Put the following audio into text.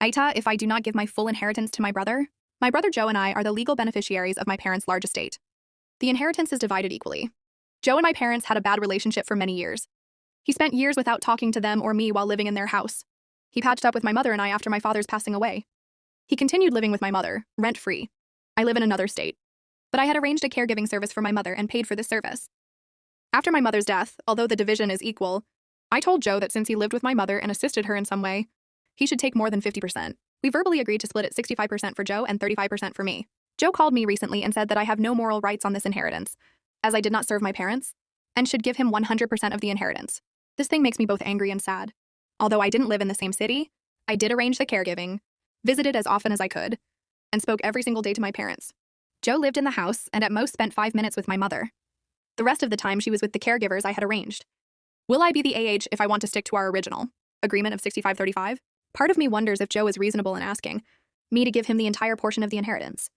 AITAH, if I do not give my full inheritance to my brother Joe and I are the legal beneficiaries of my parents' large estate. The inheritance is divided equally. Joe and my parents had a bad relationship for many years. He spent years without talking to them or me while living in their house. He patched up with my mother and I after my father's passing away. He continued living with my mother, rent-free. I live in another state. But I had arranged a caregiving service for my mother and paid for this service. After my mother's death, although the division is equal, I told Joe that since he lived with my mother and assisted her in some way, he should take more than 50%. We verbally agreed to split it 65% for Joe and 35% for me. Joe called me recently and said that I have no moral rights on this inheritance, as I did not serve my parents, and should give him 100% of the inheritance. This thing makes me both angry and sad. Although I didn't live in the same city, I did arrange the caregiving, visited as often as I could, and spoke every single day to my parents. Joe lived in the house and at most spent 5 minutes with my mother. The rest of the time she was with the caregivers I had arranged. Will I be the AH if I want to stick to our original agreement of 65-35? Part of me wonders if Joe is reasonable in asking me to give him the entire portion of the inheritance.